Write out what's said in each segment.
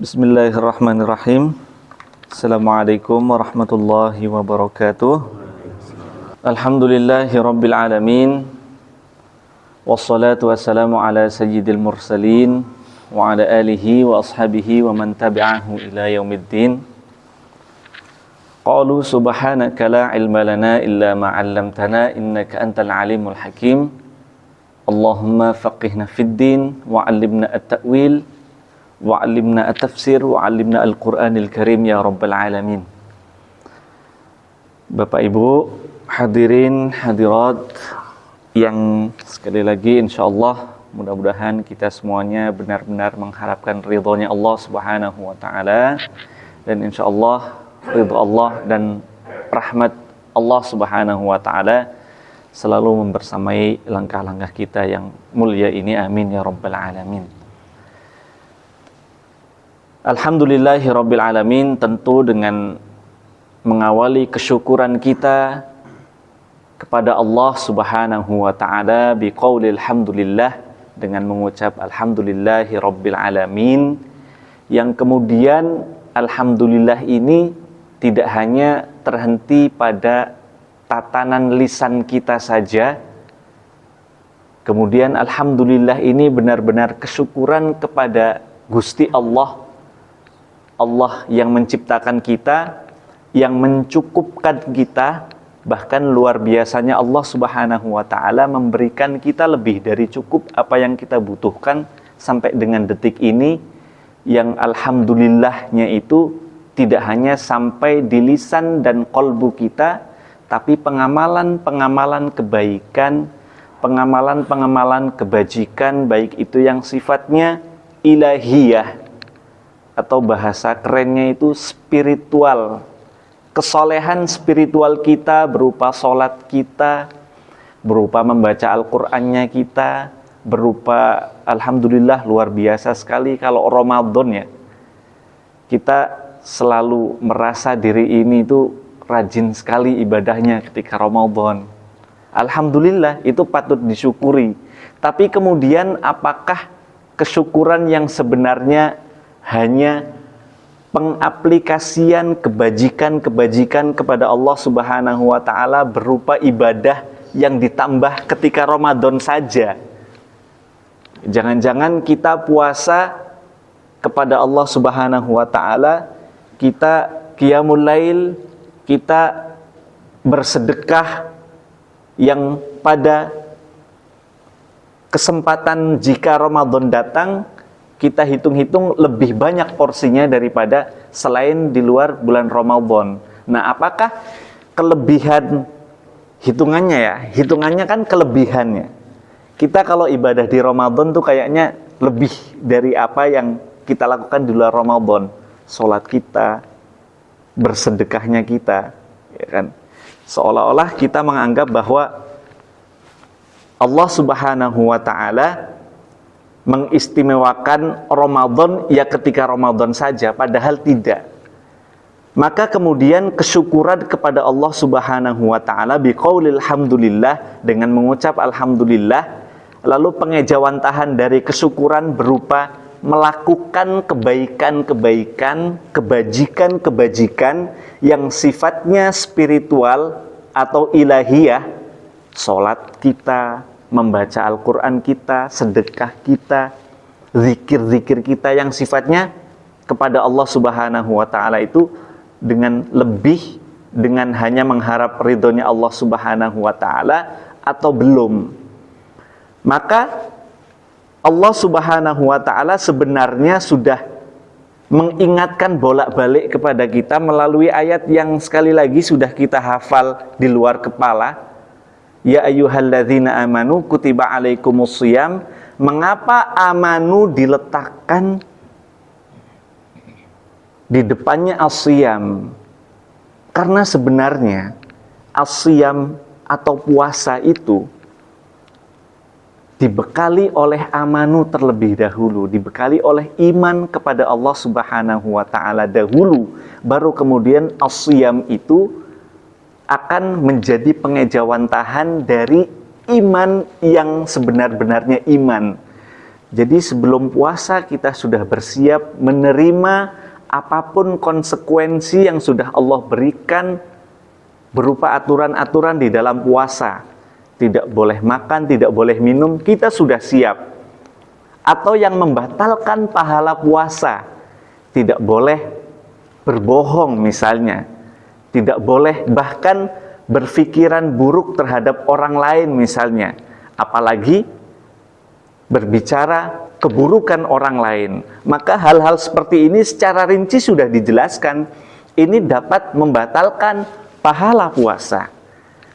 Bismillahirrahmanirrahim. Assalamualaikum warahmatullahi wabarakatuh. Alhamdulillahi rabbil alamin. Wassalatu wassalamu ala sayyidil mursalin wa ala alihi wa ashabihi wa man tabi'ahu ila yaumiddin. Qalu subhanaka la ilma lana illa ma 'allamtana innaka antal alimul hakim. Allahumma faqihna fid din wa 'allimna at-ta'wil wa'allimna at-tafsir wa'allimna al-Qur'anil Karim ya Rabbal Alamin. Bapak Ibu hadirin hadirat yang sekali lagi insyaallah mudah-mudahan kita semuanya benar-benar mengharapkan ridhonya Allah Subhanahu wa taala, dan insyaallah ridho Allah dan rahmat Allah Subhanahu wa taala selalu membersamai langkah-langkah kita yang mulia ini, amin ya Rabbal Alamin. Alhamdulillahirabbil alamin, tentu dengan mengawali kesyukuran kita kepada Allah Subhanahu wa taala biqaulil hamdulillah, dengan mengucap alhamdulillahirabbil alamin, yang kemudian alhamdulillah ini tidak hanya terhenti pada tatanan lisan kita saja. Kemudian alhamdulillah ini benar-benar kesyukuran kepada Gusti Allah, Allah yang menciptakan kita, yang mencukupkan kita, bahkan luar biasanya Allah Subhanahu wa taala memberikan kita lebih dari cukup apa yang kita butuhkan sampai dengan detik ini, yang alhamdulillahnya itu tidak hanya sampai di lisan dan kolbu kita, tapi pengamalan-pengamalan kebaikan, pengamalan-pengamalan kebajikan, baik itu yang sifatnya ilahiyah atau bahasa kerennya itu spiritual, kesolehan spiritual kita berupa sholat kita, berupa membaca Al-Qur'annya kita, berupa alhamdulillah luar biasa sekali kalau Ramadan ya, kita selalu merasa diri ini itu rajin sekali ibadahnya ketika Ramadan. Alhamdulillah, itu patut disyukuri. Tapi kemudian apakah kesyukuran yang sebenarnya hanya pengaplikasian kebajikan-kebajikan kepada Allah Subhanahu wa taala berupa ibadah yang ditambah ketika Ramadan saja? Jangan-jangan kita puasa kepada Allah Subhanahu wa taala, kita qiyamul lail, kita bersedekah yang pada kesempatan jika Ramadan datang kita hitung-hitung lebih banyak porsinya daripada selain di luar bulan Ramadan. Nah, apakah kelebihan hitungannya ya? Hitungannya kan kelebihannya. Kita kalau ibadah di Ramadan tuh kayaknya lebih dari apa yang kita lakukan di luar Ramadan. Sholat kita, bersedekahnya kita, ya kan? Seolah-olah kita menganggap bahwa Allah Subhanahu wa taala mengistimewakan Ramadan ya ketika Ramadan saja, padahal tidak. Maka kemudian kesyukuran kepada Allah Subhanahu wa taala biqaulil hamdulillah, dengan mengucap alhamdulillah, lalu pengejawantahan dari kesyukuran berupa melakukan kebaikan-kebaikan, kebajikan-kebajikan yang sifatnya spiritual atau ilahiyah, sholat kita, membaca Al-Quran kita, sedekah kita, zikir-zikir kita yang sifatnya kepada Allah Subhanahu wa ta'ala itu dengan lebih, dengan hanya mengharap ridhonya Allah Subhanahu wa ta'ala atau belum. Maka Allah Subhanahu wa ta'ala sebenarnya sudah mengingatkan bolak-balik kepada kita melalui ayat yang sekali lagi sudah kita hafal di luar kepala. Ya ayyuhalladzina amanu kutiba alaikumusshiyam. Mengapa amanu diletakkan di depannya as-shiyam? Karena sebenarnya as-shiyam atau puasa itu dibekali oleh amanu terlebih dahulu, dibekali oleh iman kepada Allah Subhanahu wa taala dahulu, baru kemudian as-shiyam itu akan menjadi pengejawantahan dari iman yang sebenar-benarnya iman. Jadi sebelum puasa kita sudah bersiap menerima apapun konsekuensi yang sudah Allah berikan berupa aturan-aturan di dalam puasa. Tidak boleh makan, tidak boleh minum, kita sudah siap. Atau yang membatalkan pahala puasa, tidak boleh berbohong misalnya, tidak boleh bahkan berpikiran buruk terhadap orang lain misalnya, apalagi berbicara keburukan orang lain. Maka hal-hal seperti ini secara rinci sudah dijelaskan. Ini dapat membatalkan pahala puasa.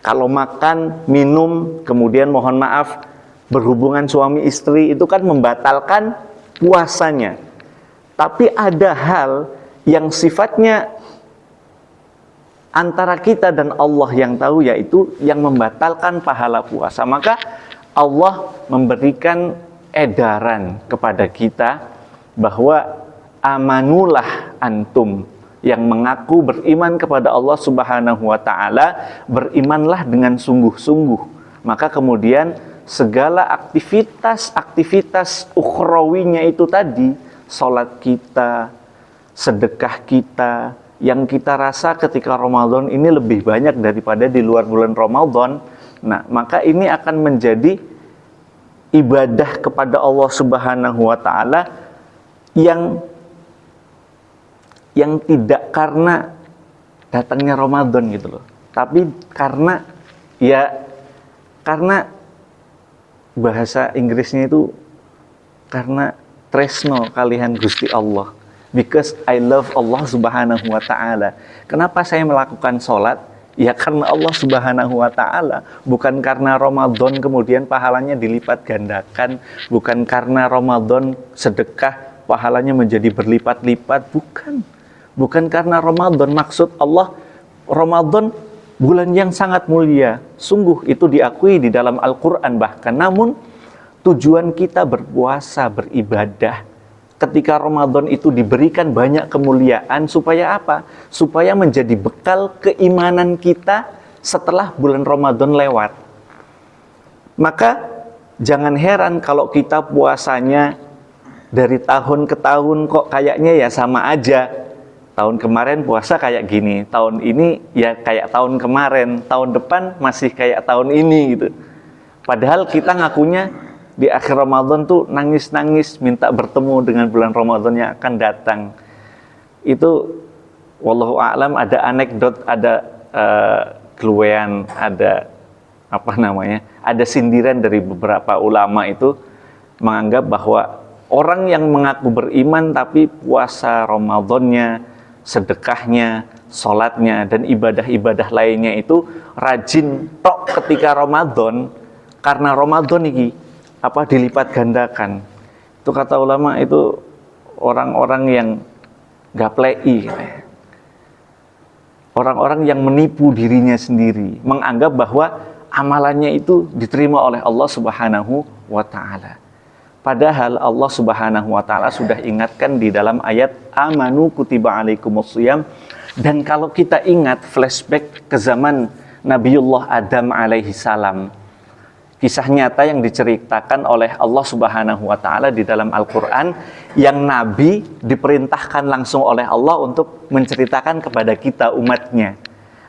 Kalau makan, minum, kemudian mohon maaf berhubungan suami istri, itu kan membatalkan puasanya. Tapi ada hal yang sifatnya antara kita dan Allah yang tahu, yaitu yang membatalkan pahala puasa. Maka Allah memberikan edaran kepada kita bahwa amanulah antum yang mengaku beriman kepada Allah Subhanahu wa taala, berimanlah dengan sungguh-sungguh. Maka kemudian segala aktivitas ukhrawinya itu tadi, salat kita, sedekah kita, yang kita rasa ketika Ramadan ini lebih banyak daripada di luar bulan Ramadan. Nah, maka ini akan menjadi ibadah kepada Allah Subhanahu wa taala yang tidak karena datangnya Ramadan gitu loh, tapi karena bahasa Inggrisnya itu karena tresno kalian Gusti Allah, because I love Allah Subhanahu wa taala. Kenapa saya melakukan sholat? Ya karena Allah Subhanahu wa taala, bukan karena Ramadan kemudian pahalanya dilipat gandakan, bukan karena Ramadan sedekah pahalanya menjadi berlipat-lipat, bukan. Bukan karena Ramadan. Maksud Allah, Ramadan bulan yang sangat mulia. Sungguh itu diakui di dalam Al-Qur'an bahkan. Namun tujuan kita berpuasa, beribadah ketika Ramadan itu diberikan banyak kemuliaan, supaya apa? Supaya menjadi bekal keimanan kita setelah bulan Ramadan lewat. Maka jangan heran kalau kita puasanya dari tahun ke tahun kok kayaknya ya sama aja. Tahun kemarin puasa kayak gini, tahun ini ya kayak tahun kemarin, tahun depan masih kayak tahun ini gitu. Padahal kita ngakunya di akhir Ramadan tuh nangis-nangis minta bertemu dengan bulan Ramadan yang akan datang. Itu wallahu a'lam, ada anekdot, ada keluean, ada ada sindiran dari beberapa ulama itu menganggap bahwa orang yang mengaku beriman tapi puasa Ramadannya, sedekahnya, sholatnya, dan ibadah-ibadah lainnya itu rajin tok ketika Ramadan, karena Ramadan ini dilipat gandakan. Itu kata ulama, itu orang-orang yang gaplei, orang-orang yang menipu dirinya sendiri, menganggap bahwa amalannya itu diterima oleh Allah Subhanahu wa ta'ala. Padahal Allah Subhanahu wa ta'ala sudah ingatkan di dalam ayat amanu kutiba alaikumusiyam. Dan kalau kita ingat flashback ke zaman Nabiullah Adam alaihi salam, kisah nyata yang diceritakan oleh Allah Subhanahu wa ta'ala di dalam Al-Quran, yang Nabi diperintahkan langsung oleh Allah untuk menceritakan kepada kita umatnya.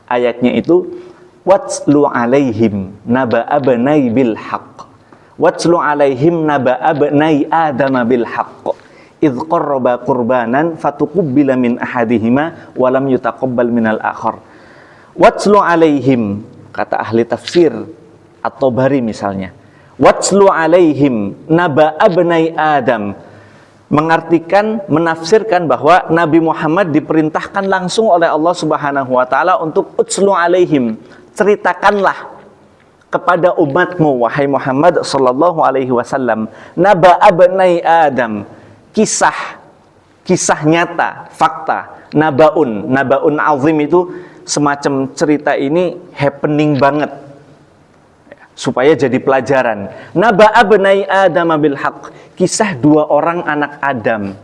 Ayatnya itu watslu alaihim naba'a bnai bil haqq, watslu alaihim naba'a bnai adama bil haqq idh qarraba qurbanan fatuqubbila min ahadihima walam yutaqabbal minal akhar. Watslu alaihim, kata ahli tafsir At-Tabari misalnya, watslu alaihim naba'a bnai Adam, mengartikan, menafsirkan bahwa Nabi Muhammad diperintahkan langsung oleh Allah Subhanahu wa ta'ala untuk utslu alaihim, ceritakanlah kepada umatmu wahai Muhammad sallallahu alaihi wasallam, naba'a bnai Adam, kisah nyata, fakta. Nabaun azim itu semacam cerita ini happening banget, supaya jadi pelajaran. Naba'a bnai Adam bil haqq, kisah dua orang anak Adam,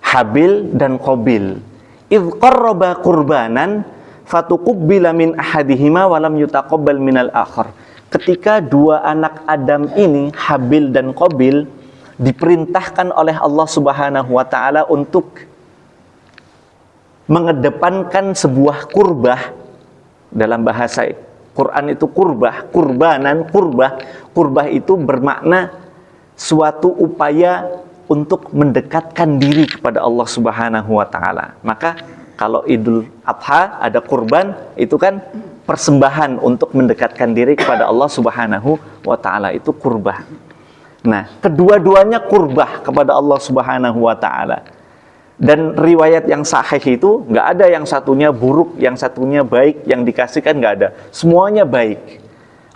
Habil dan Qabil. Idh qarraba qurbanan fatuqubbila min ahadihima walam yutaqabbal minal akhar. ketika dua anak Adam ini, Habil dan Qabil, diperintahkan oleh Allah Subhanahu wa taala untuk mengedepankan sebuah kurbah. Dalam bahasa Quran itu kurbah, kurbanan, kurbah itu bermakna suatu upaya untuk mendekatkan diri kepada Allah Subhanahu wa taala. Maka kalau Idul Adha ada kurban, itu kan persembahan untuk mendekatkan diri kepada Allah Subhanahu wa taala, itu kurbah. Nah, kedua-duanya kurbah kepada Allah Subhanahu wa taala. Dan riwayat yang sahih itu nggak ada yang satunya buruk, yang satunya baik, yang dikasihkan nggak ada. Semuanya baik.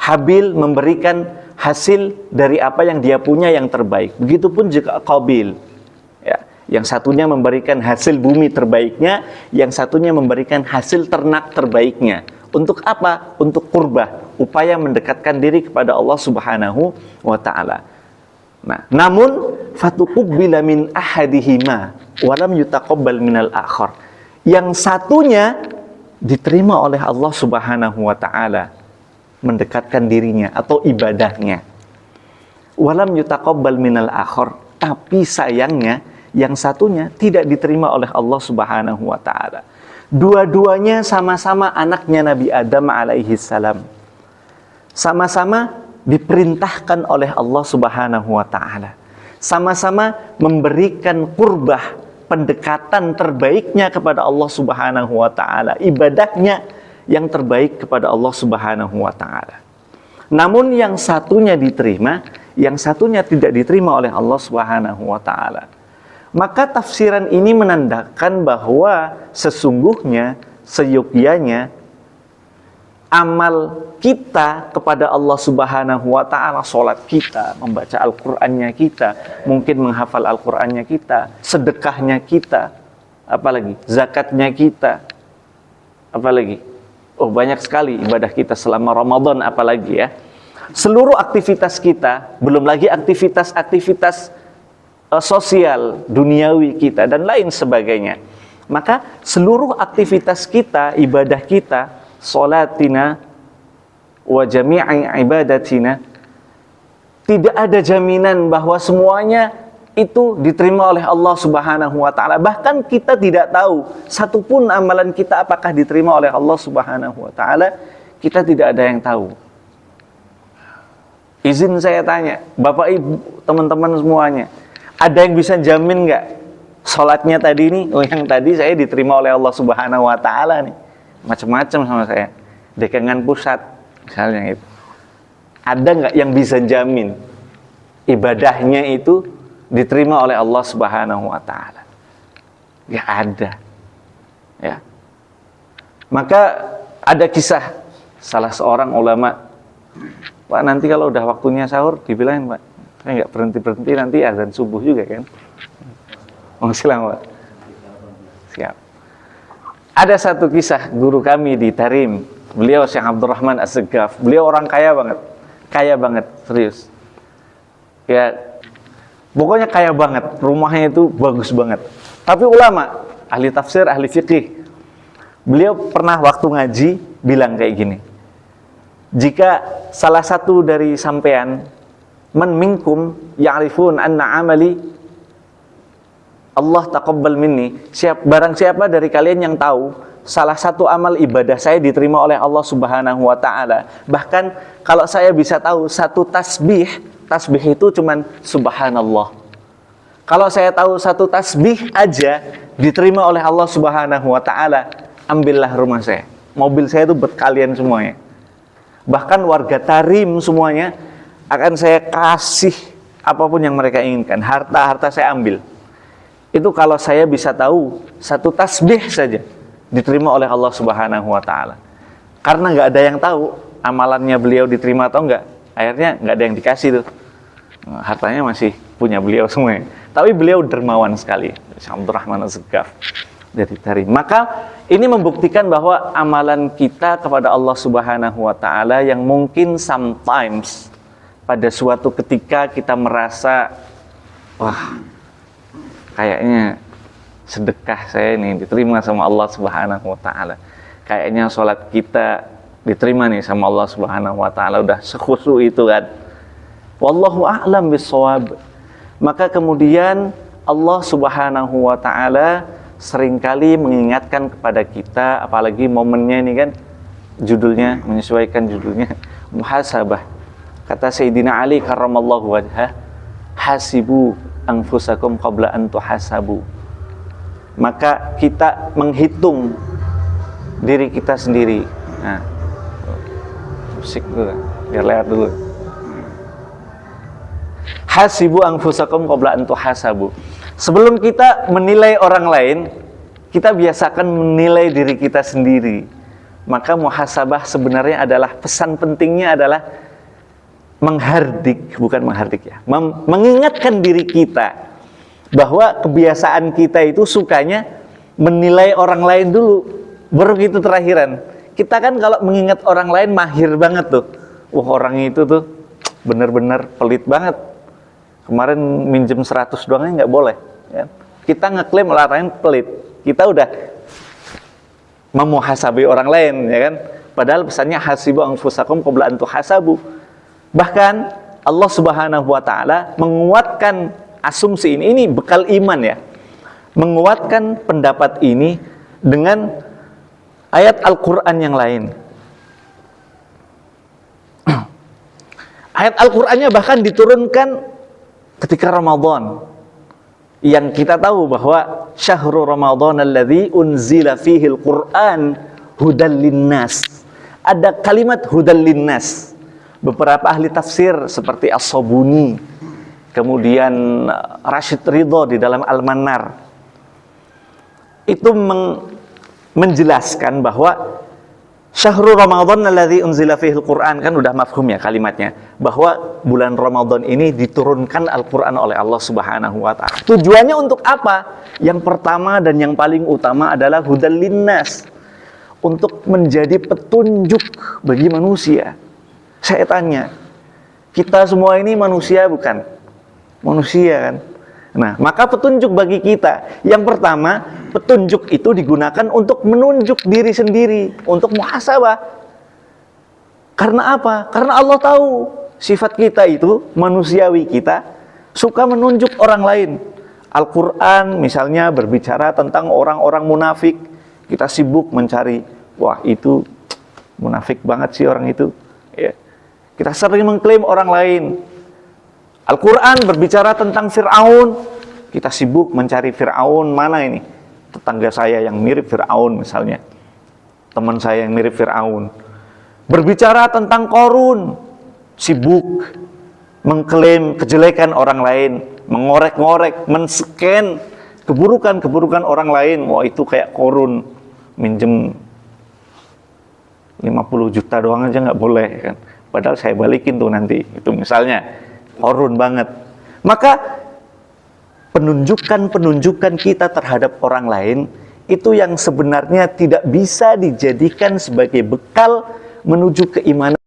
Habil memberikan hasil dari apa yang dia punya yang terbaik. Begitupun juga Qabil. Ya, yang satunya memberikan hasil bumi terbaiknya, yang satunya memberikan hasil ternak terbaiknya. Untuk apa? Untuk kurbah, upaya mendekatkan diri kepada Allah Subhanahu wa taala. Nah, namun fatuqubila min ahadihima walam yutaqabbal minal akhar. Yang satunya diterima oleh Allah Subhanahu wa taala mendekatkan dirinya atau ibadahnya. Walam yutaqabbal minal akhar, tapi sayangnya yang satunya tidak diterima oleh Allah Subhanahu wa taala. Dua-duanya sama-sama anaknya Nabi Adam alaihi salam. Sama-sama diperintahkan oleh Allah Subhanahu wa taala. Sama-sama memberikan kurbah, pendekatan terbaiknya kepada Allah Subhanahu wa taala, ibadahnya yang terbaik kepada Allah Subhanahu wa taala. Namun yang satunya diterima, yang satunya tidak diterima oleh Allah Subhanahu wa taala. Maka tafsiran ini menandakan bahwa sesungguhnya seyogyanya amal kita kepada Allah Subhanahu wa taala, salat kita, membaca Al-Qur'annya kita, mungkin menghafal Al-Qur'annya kita, sedekahnya kita, apalagi zakatnya kita, apalagi oh banyak sekali ibadah kita selama Ramadan, apalagi ya. Seluruh aktivitas kita, belum lagi aktivitas-aktivitas sosial, duniawi kita dan lain sebagainya. Maka seluruh aktivitas kita, ibadah kita, salatina wa jami'i ibadatina, tidak ada jaminan bahwa semuanya itu diterima oleh Allah Subhanahu wa taala. Bahkan kita tidak tahu satupun amalan kita apakah diterima oleh Allah Subhanahu wa taala, kita tidak ada yang tahu. Izin saya tanya, Bapak Ibu, teman-teman semuanya, ada yang bisa jamin nggak salatnya tadi nih, yang tadi saya diterima oleh Allah Subhanahu wa taala nih? Macam-macam sama saya, dekangan pusat misalnya itu, ada nggak yang bisa jamin ibadahnya itu diterima oleh Allah Subhanahu wa taala? Nggak ada ya. Maka ada kisah salah seorang ulama, Pak, nanti kalau udah waktunya sahur dibilangin, Pak, saya nggak berhenti nanti azan subuh juga kan. Silakan, Pak. Siap. Ada satu kisah guru kami di Tarim, beliau Syekh Abdurrahman As-Segaf. Beliau orang kaya banget, serius. Ya, pokoknya kaya banget, rumahnya itu bagus banget. Tapi ulama, ahli tafsir, ahli fikih. Beliau pernah waktu ngaji bilang kayak gini, jika salah satu dari sampean, man minkum ya'rifun anna amali Allah taqabbal minni, barang siapa dari kalian yang tahu salah satu amal ibadah saya diterima oleh Allah Subhanahu wa taala. Bahkan kalau saya bisa tahu satu tasbih itu cuman subhanallah. Kalau saya tahu satu tasbih aja diterima oleh Allah Subhanahu wa taala, ambillah rumah saya. Mobil saya itu buat kalian semuanya. Bahkan warga Tarim semuanya akan saya kasih apapun yang mereka inginkan. Harta saya ambil. Itu kalau saya bisa tahu satu tasbih saja diterima oleh Allah Subhanahu wa taala. Karena nggak ada yang tahu amalannya beliau diterima atau enggak. Akhirnya nggak ada yang dikasih tuh. Hartanya masih punya beliau semuanya. Tapi beliau dermawan sekali. Syekh Abdurrahman Az-Segaf dari Tarim. Maka ini membuktikan bahwa amalan kita kepada Allah Subhanahu wa taala yang mungkin sometimes pada suatu ketika kita merasa, wah, kayaknya sedekah saya ini diterima sama Allah Subhanahu wa taala. Kayaknya sholat kita diterima nih sama Allah Subhanahu wa taala, udah sekhusyuk itu kan. Wallahu a'lam bissawab. Maka kemudian Allah Subhanahu wa taala seringkali mengingatkan kepada kita, apalagi momennya ini kan, judulnya, menyesuaikan judulnya, muhasabah. Kata Sayyidina Ali karramallahu wajhah, hasibu anfusakum qabla an tuhasabu. Maka kita menghitung diri kita sendiri. Nah, musik dulu, biar lewat dulu. Hasibu anfusakum qabla an tuhasabu. Sebelum kita menilai orang lain, kita biasakan menilai diri kita sendiri. Maka muhasabah sebenarnya adalah, pesan pentingnya adalah mengingatkan diri kita bahwa kebiasaan kita itu sukanya menilai orang lain dulu, baru gitu terakhiran. Kita kan kalau mengingat orang lain mahir banget tuh. Wah, orang itu tuh bener-bener pelit banget. Kemarin minjem 100 doangnya nggak boleh. Ya. Kita ngeklaim orang lain pelit. Kita udah memuhasabi orang lain, ya kan? Padahal pesannya hasibu anfusakum qabla an tuhasabu. Bahkan Allah Subhanahu wa taala menguatkan asumsi ini bekal iman ya. Menguatkan pendapat ini dengan ayat Al-Qur'an yang lain. Ayat Al-Qur'annya bahkan diturunkan ketika Ramadan, yang kita tahu bahwa syahrul Ramadan alladzi unzila fihi al-Qur'an hudal linnas. Ada kalimat hudal linnas. Beberapa ahli tafsir seperti As-Sabuni, kemudian Rashid Ridho di dalam Al-Manar itu menjelaskan bahwa syahrul Ramadan alladzi unzila fihi al-Qur'an, kan udah mafhum ya kalimatnya, bahwa bulan Ramadan ini diturunkan Al-Qur'an oleh Allah Subhanahu wa taala. Tujuannya untuk apa? Yang pertama dan yang paling utama adalah hudal linnas, untuk menjadi petunjuk bagi manusia. Saya tanya, kita semua ini manusia bukan? Manusia kan? Nah, maka petunjuk bagi kita, yang pertama, petunjuk itu digunakan untuk menunjuk diri sendiri, untuk muhasabah. Karena apa? Karena Allah tahu sifat kita itu, manusiawi kita, suka menunjuk orang lain. Al-Quran misalnya berbicara tentang orang-orang munafik. Kita sibuk mencari, wah itu munafik banget sih orang itu. Ya. Kita sering mengklaim orang lain. Al-Quran berbicara tentang Fir'aun. Kita sibuk mencari Fir'aun, mana ini? Tetangga saya yang mirip Fir'aun misalnya. Teman saya yang mirip Fir'aun. Berbicara tentang Qarun. Sibuk mengklaim kejelekan orang lain. Mengorek-ngorek, men-scan keburukan-keburukan orang lain. Wah itu kayak Qarun. Minjem 50 juta doang aja nggak boleh kan. Padahal saya balikin tuh nanti. Itu misalnya. Qarun banget. Maka penunjukan kita terhadap orang lain itu yang sebenarnya tidak bisa dijadikan sebagai bekal menuju keimanan.